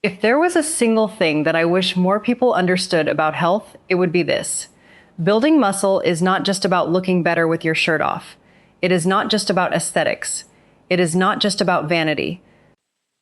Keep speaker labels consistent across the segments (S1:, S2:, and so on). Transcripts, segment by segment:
S1: If there was a single thing that I wish more people understood about health, it would be this. Building muscle is not just about looking better with your shirt off. It is not just about aesthetics. It is not just about vanity.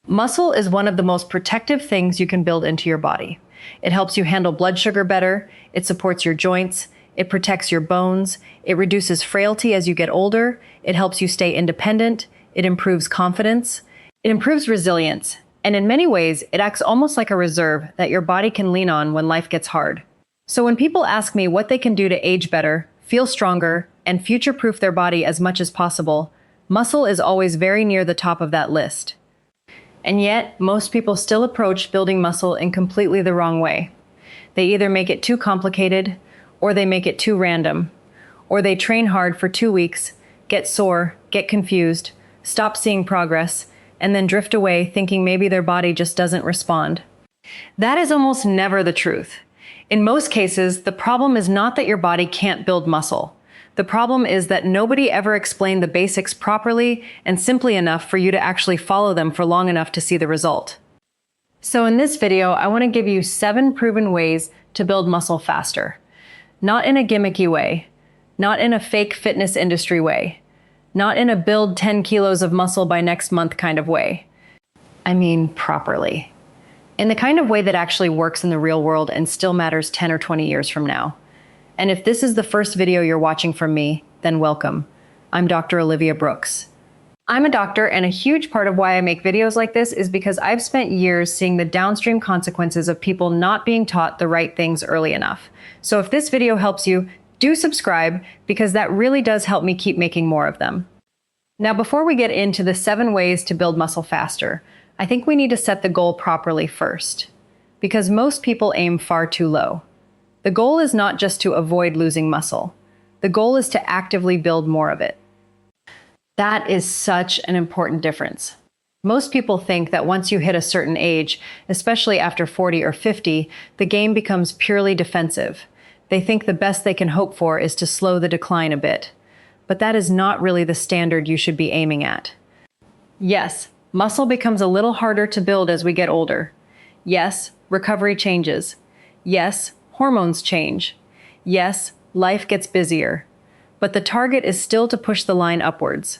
S1: Muscle is one of the most protective things you can build into your body. It helps you handle blood sugar better, it supports your joints, it protects your bones, it reduces frailty as you get older, it helps you stay independent, it improves confidence, it improves resilience, and in many ways, it acts almost like a reserve that your body can lean on when life gets hard. So when people ask me what they can do to age better, feel stronger, and future-proof their body as much as possible, muscle is always very near the top of that list. And yet, most people still approach building muscle in completely the wrong way. They either make it too complicated, or they make it too random, or they train hard for 2 weeks, get sore, get confused, stop seeing progress, and then drift away thinking maybe their body just doesn't respond. That is almost never the truth. In most cases, the problem is not that your body can't build muscle. The problem is that nobody ever explained the basics properly and simply enough for you to actually follow them for long enough to see the result. So in this video, I want to give you 7 proven ways to build muscle faster. Not in a gimmicky way, not in a fake fitness industry way, not in a build 10 kilos of muscle by next month kind of way. I mean properly. In the kind of way that actually works in the real world and still matters 10 or 20 years from now. And if this is the first video you're watching from me, then welcome. I'm Dr. Olivia Brooks. I'm a doctor, and a huge part of why I make videos like this is because I've spent years seeing the downstream consequences of people not being taught the right things early enough. So if this video helps you, do subscribe, because that really does help me keep making more of them. Now, before we get into the 7 ways to build muscle faster, I think we need to set the goal properly first, because most people aim far too low. The goal is not just to avoid losing muscle. The goal is to actively build more of it. That is such an important difference. Most people think that once you hit a certain age, especially after 40 or 50, the game becomes purely defensive. They think the best they can hope for is to slow the decline a bit. But that is not really the standard you should be aiming at. Yes, muscle becomes a little harder to build as we get older. Yes, recovery changes. Yes, hormones change. Yes, life gets busier. But the target is still to push the line upwards.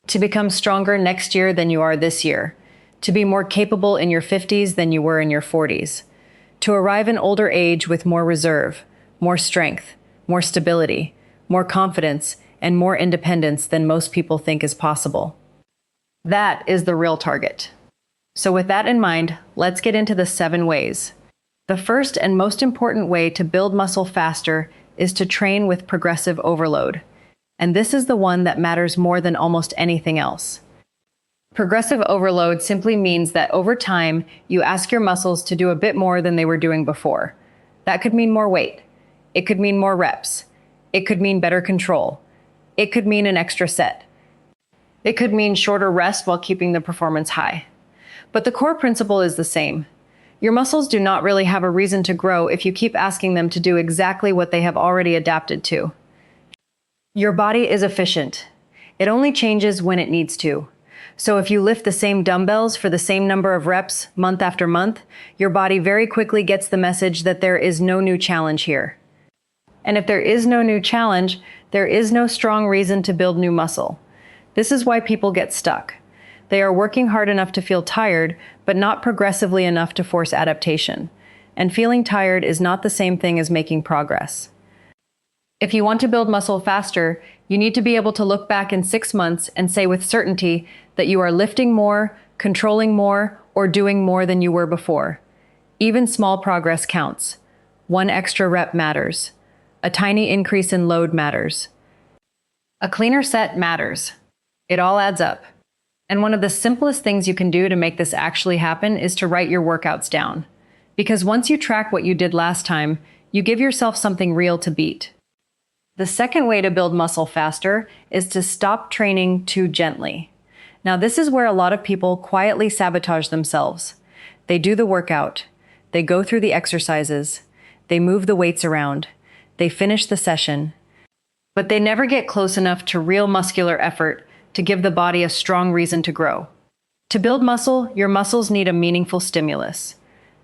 S1: To become stronger next year than you are this year. To be more capable in your 50s than you were in your 40s. To arrive in older age with more reserve, more strength, more stability, more confidence, and more independence than most people think is possible. That is the real target. So with that in mind, let's get into the 7 ways. The first and most important way to build muscle faster is to train with progressive overload. And this is the one that matters more than almost anything else. Progressive overload simply means that over time, you ask your muscles to do a bit more than they were doing before. That could mean more weight. It could mean more reps. It could mean better control. It could mean an extra set. It could mean shorter rest while keeping the performance high. But the core principle is the same. Your muscles do not really have a reason to grow if you keep asking them to do exactly what they have already adapted to. Your body is efficient. It only changes when it needs to. So if you lift the same dumbbells for the same number of reps month after month, your body very quickly gets the message that there is no new challenge here. And if there is no new challenge, there is no strong reason to build new muscle. This is why people get stuck. They are working hard enough to feel tired, but not progressively enough to force adaptation. And feeling tired is not the same thing as making progress. If you want to build muscle faster, you need to be able to look back in 6 months and say with certainty that you are lifting more, controlling more, or doing more than you were before. Even small progress counts. 1 extra rep matters. A tiny increase in load matters. A cleaner set matters. It all adds up. And one of the simplest things you can do to make this actually happen is to write your workouts down. Because once you track what you did last time, you give yourself something real to beat. The second way to build muscle faster is to stop training too gently. Now, this is where a lot of people quietly sabotage themselves. They do the workout. They go through the exercises. They move the weights around. They finish the session. But they never get close enough to real muscular effort to give the body a strong reason to grow. To build muscle, your muscles need a meaningful stimulus.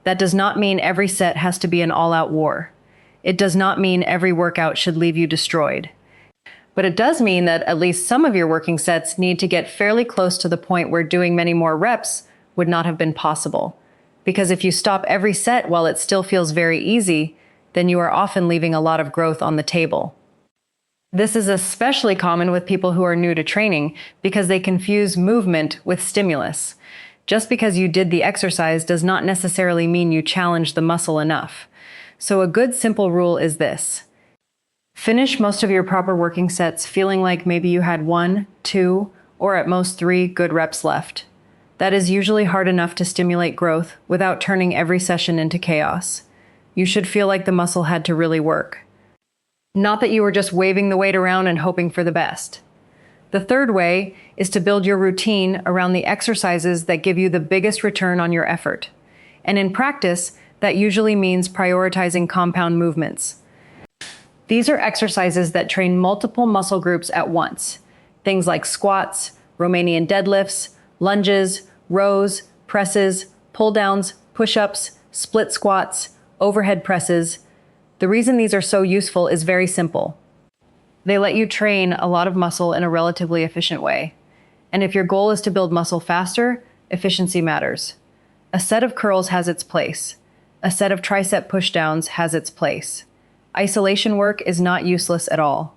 S1: That does not mean every set has to be an all-out war. It does not mean every workout should leave you destroyed. But it does mean that at least some of your working sets need to get fairly close to the point where doing many more reps would not have been possible. Because if you stop every set while it still feels very easy, then you are often leaving a lot of growth on the table. This is especially common with people who are new to training because they confuse movement with stimulus. Just because you did the exercise does not necessarily mean you challenged the muscle enough. So a good simple rule is this. Finish most of your proper working sets feeling like maybe you had 1, 2, or at most 3 good reps left. That is usually hard enough to stimulate growth without turning every session into chaos. You should feel like the muscle had to really work. Not that you were just waving the weight around and hoping for the best. The third way is to build your routine around the exercises that give you the biggest return on your effort. And in practice, that usually means prioritizing compound movements. These are exercises that train multiple muscle groups at once. Things like squats, Romanian deadlifts, lunges, rows, presses, pull-downs, push-ups, split squats, overhead presses. The reason these are so useful is very simple. They let you train a lot of muscle in a relatively efficient way. And if your goal is to build muscle faster, efficiency matters. A set of curls has its place. A set of tricep pushdowns has its place. Isolation work is not useless at all.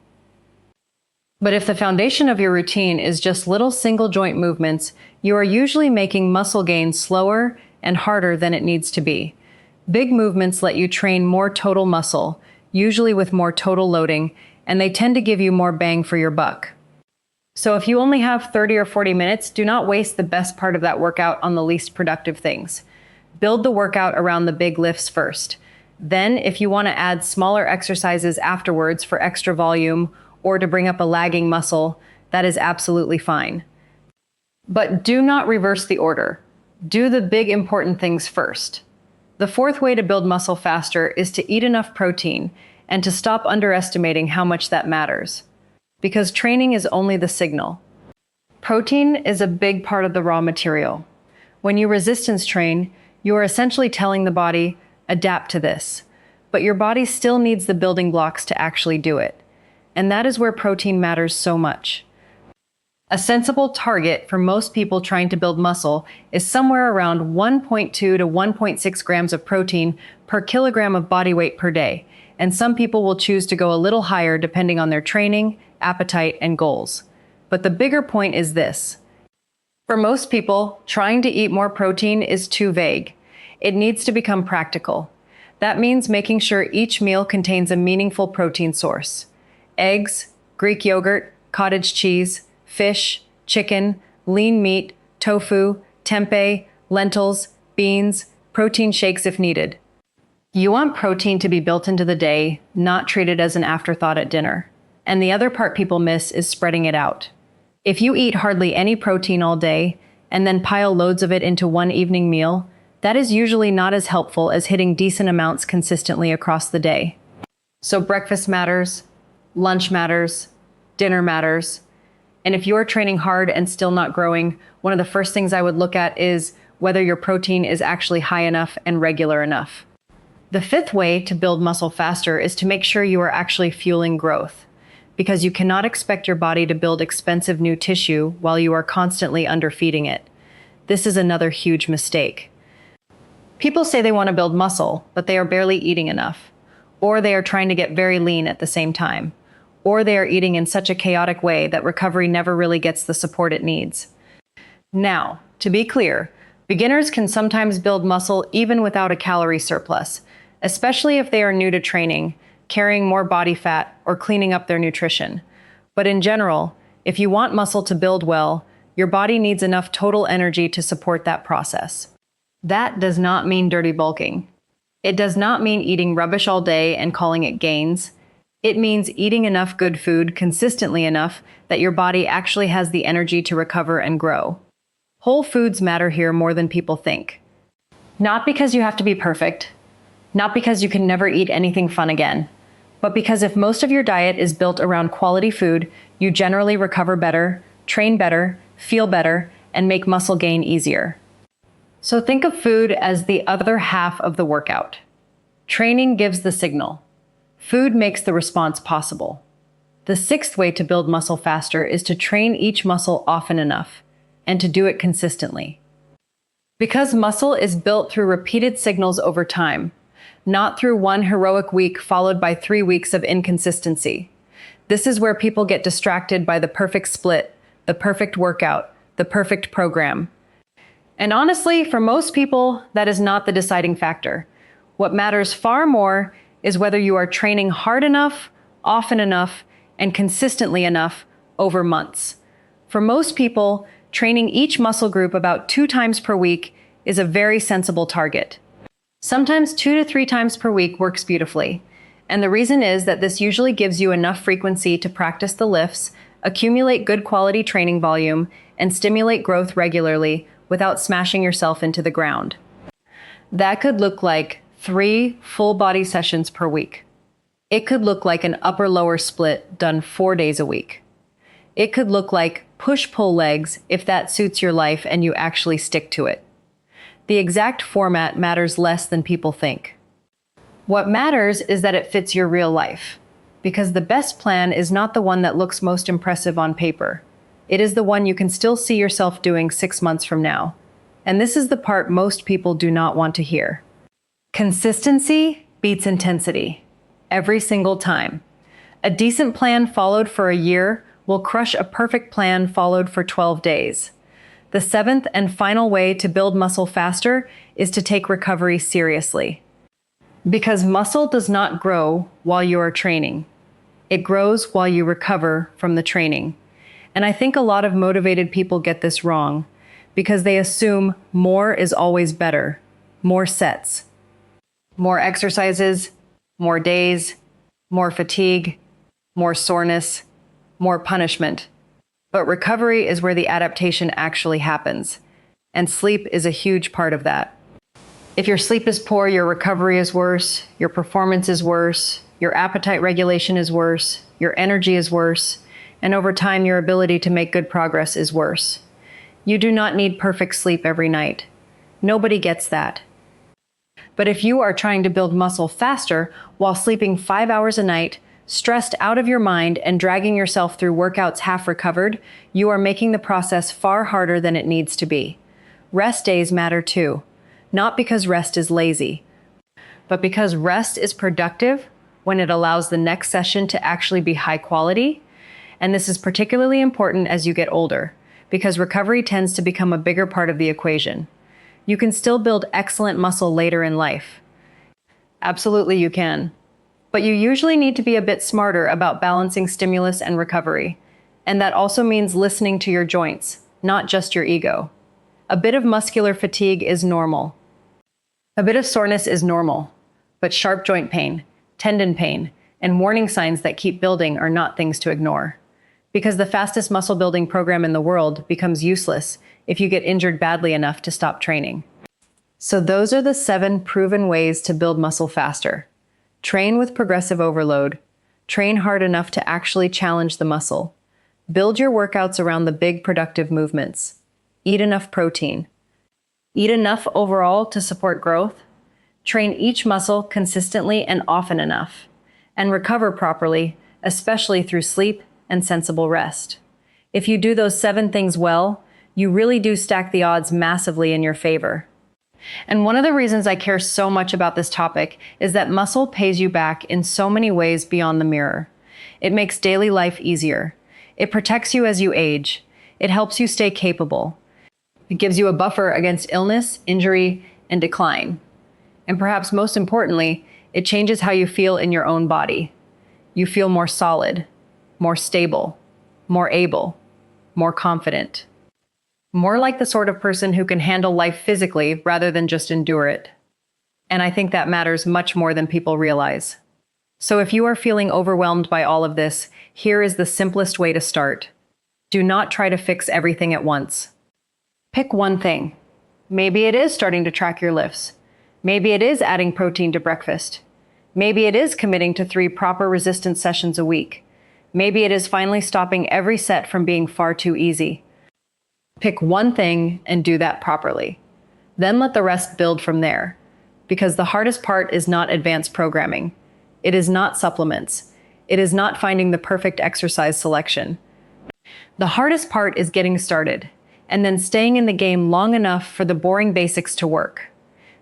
S1: But if the foundation of your routine is just little single joint movements, you are usually making muscle gain slower and harder than it needs to be. Big movements let you train more total muscle, usually with more total loading, and they tend to give you more bang for your buck. So if you only have 30 or 40 minutes, do not waste the best part of that workout on the least productive things. Build the workout around the big lifts first. Then, if you want to add smaller exercises afterwards for extra volume or to bring up a lagging muscle, that is absolutely fine. But do not reverse the order. Do the big important things first. The fourth way to build muscle faster is to eat enough protein and to stop underestimating how much that matters. Because training is only the signal. Protein is a big part of the raw material. When you resistance train, you are essentially telling the body, adapt to this. But your body still needs the building blocks to actually do it. And that is where protein matters so much. A sensible target for most people trying to build muscle is somewhere around 1.2 to 1.6 grams of protein per kilogram of body weight per day, and some people will choose to go a little higher depending on their training, appetite, and goals. But the bigger point is this. For most people, trying to eat more protein is too vague. It needs to become practical. That means making sure each meal contains a meaningful protein source. Eggs, Greek yogurt, cottage cheese, fish, chicken, lean meat, tofu, tempeh, lentils, beans, protein shakes if needed. You want protein to be built into the day, not treated as an afterthought at dinner. And the other part people miss is spreading it out. If you eat hardly any protein all day and then pile loads of it into one evening meal, that is usually not as helpful as hitting decent amounts consistently across the day. So breakfast matters, lunch matters, dinner matters. And if you are training hard and still not growing, one of the first things I would look at is whether your protein is actually high enough and regular enough. The fifth way to build muscle faster is to make sure you are actually fueling growth, because you cannot expect your body to build expensive new tissue while you are constantly underfeeding it. This is another huge mistake. People say they want to build muscle, but they are barely eating enough, or they are trying to get very lean at the same time, or they are eating in such a chaotic way that recovery never really gets the support it needs. Now, to be clear, beginners can sometimes build muscle even without a calorie surplus, especially if they are new to training, carrying more body fat, or cleaning up their nutrition. But in general, if you want muscle to build well, your body needs enough total energy to support that process. That does not mean dirty bulking. It does not mean eating rubbish all day and calling it gains. It means eating enough good food consistently enough that your body actually has the energy to recover and grow. Whole foods matter here more than people think. Not because you have to be perfect, not because you can never eat anything fun again, but because if most of your diet is built around quality food, you generally recover better, train better, feel better, and make muscle gain easier. So think of food as the other half of the workout. Training gives the signal. Food makes the response possible. The sixth way to build muscle faster is to train each muscle often enough, and to do it consistently. Because muscle is built through repeated signals over time, not through one heroic week followed by 3 weeks of inconsistency. This is where people get distracted by the perfect split, the perfect workout, the perfect program. And honestly, for most people, that is not the deciding factor. What matters far more is whether you are training hard enough, often enough, and consistently enough over months. For most people, training each muscle group about 2 times per week is a very sensible target. Sometimes 2 to 3 times per week works beautifully. And the reason is that this usually gives you enough frequency to practice the lifts, accumulate good quality training volume, and stimulate growth regularly without smashing yourself into the ground. That could look like 3 full body sessions per week. It could look like an upper-lower split done 4 days a week. It could look like push-pull legs if that suits your life and you actually stick to it. The exact format matters less than people think. What matters is that it fits your real life, because the best plan is not the one that looks most impressive on paper. It is the one you can still see yourself doing 6 months from now. And this is the part most people do not want to hear. Consistency beats intensity. Every single time. A decent plan followed for a year will crush a perfect plan followed for 12 days. The 7th and final way to build muscle faster is to take recovery seriously. Because muscle does not grow while you are training. It grows while you recover from the training. And I think a lot of motivated people get this wrong because they assume more is always better. More sets, more exercises, more days, more fatigue, more soreness, more punishment. But recovery is where the adaptation actually happens, and sleep is a huge part of that. If your sleep is poor, your recovery is worse, your performance is worse, your appetite regulation is worse, your energy is worse, and over time your ability to make good progress is worse. You do not need perfect sleep every night. Nobody gets that. But if you are trying to build muscle faster while sleeping 5 hours a night, stressed out of your mind and dragging yourself through workouts half recovered, you are making the process far harder than it needs to be. Rest days matter too, not because rest is lazy, but because rest is productive when it allows the next session to actually be high quality. And this is particularly important as you get older, because recovery tends to become a bigger part of the equation. You can still build excellent muscle later in life. Absolutely you can. But you usually need to be a bit smarter about balancing stimulus and recovery. And that also means listening to your joints, not just your ego. A bit of muscular fatigue is normal. A bit of soreness is normal. But sharp joint pain, tendon pain, and warning signs that keep building are not things to ignore. Because the fastest muscle building program in the world becomes useless if you get injured badly enough to stop training. So those are the 7 proven ways to build muscle faster. Train with progressive overload. Train hard enough to actually challenge the muscle. Build your workouts around the big productive movements. Eat enough protein. Eat enough overall to support growth. Train each muscle consistently and often enough. And recover properly, especially through sleep and sensible rest. If you do those 7 things well, you really do stack the odds massively in your favor. And one of the reasons I care so much about this topic is that muscle pays you back in so many ways beyond the mirror. It makes daily life easier. It protects you as you age. It helps you stay capable. It gives you a buffer against illness, injury, and decline. And perhaps most importantly, it changes how you feel in your own body. You feel more solid, more stable, more able, more confident. More like the sort of person who can handle life physically rather than just endure it. And I think that matters much more than people realize. So if you are feeling overwhelmed by all of this, here is the simplest way to start. Do not try to fix everything at once. Pick one thing. Maybe it is starting to track your lifts. Maybe it is adding protein to breakfast. Maybe it is committing to 3 proper resistance sessions a week. Maybe it is finally stopping every set from being far too easy. Pick one thing and do that properly. Then let the rest build from there. Because the hardest part is not advanced programming. It is not supplements. It is not finding the perfect exercise selection. The hardest part is getting started, and then staying in the game long enough for the boring basics to work.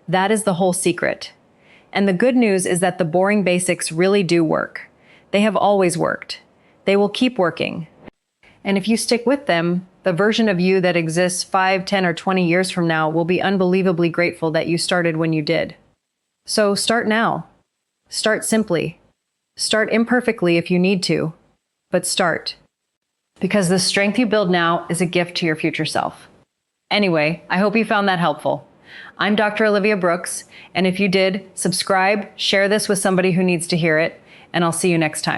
S1: That is the whole secret. And the good news is that the boring basics really do work. They have always worked. They will keep working. And if you stick with them, the version of you that exists 5, 10, or 20 years from now will be unbelievably grateful that you started when you did. So start now. Start simply. Start imperfectly if you need to, but start. Because the strength you build now is a gift to your future self. Anyway, I hope you found that helpful. I'm Dr. Olivia Brooks, and if you did, subscribe, share this with somebody who needs to hear it, and I'll see you next time.